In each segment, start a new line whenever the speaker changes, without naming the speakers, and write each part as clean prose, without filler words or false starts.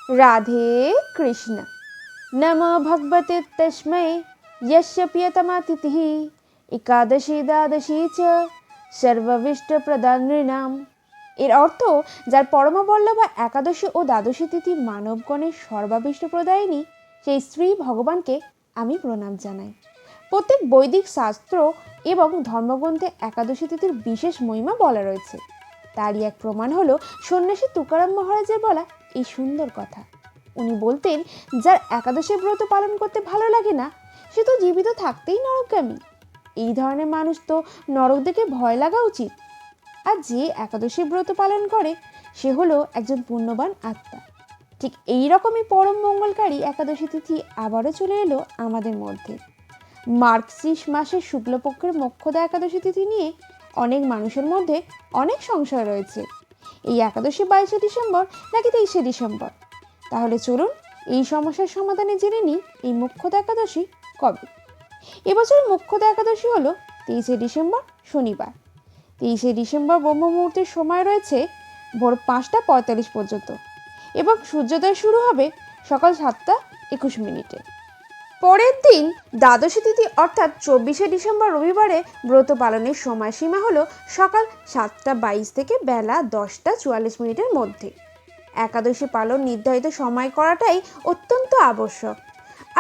রাধে কৃষ্ণ। নমো ভগবতে তস্मै यस्य प्रियतमा तिथिः একাদশী দ্বাদশী চ সর্ববিষ্ট প্রদানৃণাম। এর অর্থ যার পরমবল্লভা একাদশী ও দ্বাদশী তিথি মানবগণের সর্বাবিষ্ট প্রদায়িনী সেই শ্রী ভগবানকে আমি প্রণাম জানাই। প্রত্যেক বৈদিক শাস্ত্র এবং ধর্মগ্রন্থে একাদশী তিথির বিশেষ মহিমা বলা রয়েছে। তারই এক প্রমাণ হলো সন্ন্যাসী তুকারাম মহারাজের বলা এই সুন্দর কথা। উনি বলতেন, যার একাদশী ব্রত পালন করতে ভালো লাগে না সে তো জীবিত থাকতেই নরকগামী। এই ধরনের মানুষ তো নরক দেখে ভয় লাগা উচিত। আর যে একাদশী ব্রত পালন করে সে হলো একজন পুণ্যবান আত্মা। ঠিক এই রকমই পরম মঙ্গলকারী একাদশী তিথি আবারও চলে এলো আমাদের মধ্যে। মার্গশীর্ষ মাসের শুক্লপক্ষের মোক্ষদা একাদশী তিথি নিয়ে অনেক মানুষের মধ্যে অনেক সংশয় রয়েছে। এই একাদশী 22শে ডিসেম্বর নাকি 23শে ডিসেম্বর? তাহলে চলুন এই সমস্যার সমাধানে জেনে নিই এই মোক্ষদা একাদশী কবে। এবছর মোক্ষদা একাদশী হলো 23শে ডিসেম্বর শনিবার। 23শে ডিসেম্বর ব্রহ্ম মুহূর্তের সময় রয়েছে ভোর 5টা 45 পর্যন্ত এবং সূর্যোদয় শুরু হবে সকাল 7টা 21 মিনিটে। পরের দিন দ্বাদশী তিথি অর্থাৎ 24শে ডিসেম্বর রবিবারে ব্রত পালনের সময়সীমা হলো সকাল 7টা 22 থেকে বেলা 10টা 44 মিনিটের মধ্যে। একাদশী পালন নির্ধারিত সময় করাটাই অত্যন্ত আবশ্যক,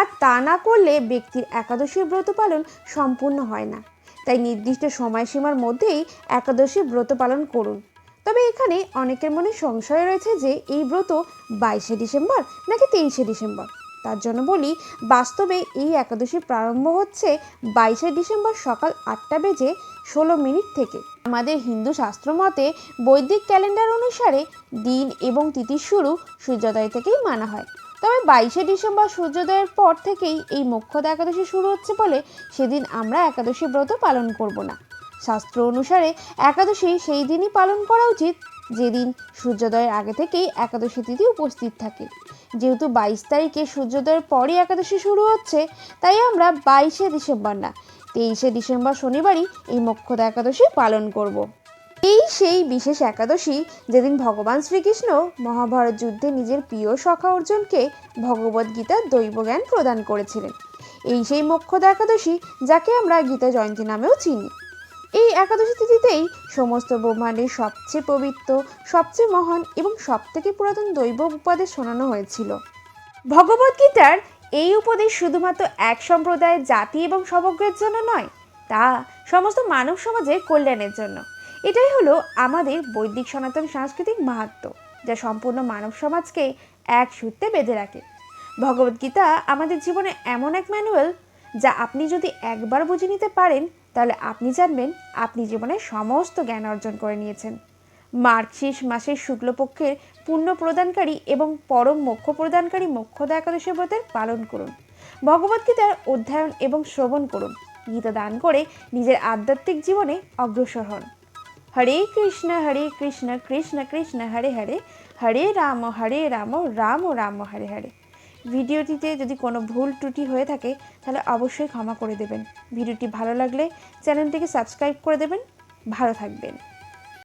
আর তা না করলে ব্যক্তির একাদশীর ব্রত পালন সম্পূর্ণ হয় না। তাই নির্দিষ্ট সময়সীমার মধ্যেই একাদশী ব্রত পালন করুন। তবে এখানে অনেকের মনে সংশয় রয়েছে যে এই ব্রত 22শে ডিসেম্বর নাকি 23শে ডিসেম্বর। তার জন্য বলি, বাস্তবে এই একাদশী প্রারম্ভ হচ্ছে 22শে ডিসেম্বর সকাল 8টা বেজে 16 মিনিট থেকে। আমাদের হিন্দু শাস্ত্র মতে বৈদিক ক্যালেন্ডার অনুসারে দিন এবং তিথির শুরু সূর্যোদয় থেকেই মানা হয়। তবে 22শে ডিসেম্বর সূর্যোদয়ের পর থেকেই এই মোক্ষদা একাদশী শুরু হচ্ছে বলে সেদিন আমরা একাদশী ব্রত পালন করব না। শাস্ত্র অনুসারে একাদশী সেই দিনই পালন করা উচিত যেদিন সূর্যোদয়ের আগে থেকেই একাদশী তিথি উপস্থিত থাকে। যেহেতু 22 তারিখে সূর্যোদয়ের পরই একাদশী শুরু হচ্ছে, তাই আমরা 22শে ডিসেম্বর না 23শে ডিসেম্বর শনিবারই এই মোক্ষদা একাদশী পালন করব। এই সেই বিশেষ একাদশী যেদিন ভগবান শ্রীকৃষ্ণ মহাভারত যুদ্ধে নিজের প্রিয় সখা অর্জুনকে ভগবদ্গীতার দৈবজ্ঞান প্রদান করেছিলেন। এই সেই মোক্ষদা একাদশী যাকে আমরা গীতা জয়ন্তী নামেও চিনি। এই একাদশী তিথিতেই সমস্ত ব্রহ্মাণ্ডের সবচেয়ে পবিত্র, সবচেয়ে মহান এবং সবথেকে পুরাতন দৈব উপদেশ শোনানো হয়েছিল। ভগবদ্গীতার এই উপদেশ শুধুমাত্র এক সম্প্রদায়ের জাতি এবং সমগ্রের জন্য নয়, তা সমস্ত মানব সমাজের কল্যাণের জন্য। এটাই হলো আমাদের বৈদিক সনাতন সাংস্কৃতিক মাহাত্ম্য, যা সম্পূর্ণ মানব সমাজকে এক সূত্রে বেঁধে রাখে। ভগবদ্গীতা আমাদের জীবনে এমন এক ম্যানুয়াল যা আপনি যদি একবার বুঝে নিতে পারেন তাহলে আপনি জানবেন আপনি জীবনে সমস্ত জ্ঞান অর্জন করে নিয়েছেন। মার্গশীর্ষ মাসের শুক্লপক্ষের পুণ্য প্রদানকারী এবং পরম মোক্ষ প্রদানকারী মোক্ষদা একাদশী ব্রতের পালন করুন। ভগবদ্গীতার অধ্যয়ন এবং শ্রবণ করুন। গীতা দান করে নিজের আধ্যাত্মিক জীবনে অগ্রসর হন। হরে কৃষ্ণ কৃষ্ণ কৃষ্ণ হরে হরে, হরে রাম রাম রাম হরে হরে। ভিডিওটিতে যদি কোনো ভুল ত্রুটি হয়ে থাকে তাহলে অবশ্যই ক্ষমা করে দেবেন। ভিডিওটি ভালো লাগলে চ্যানেলটিকে সাবস্ক্রাইব করে দেবেন। ভালো থাকবেন।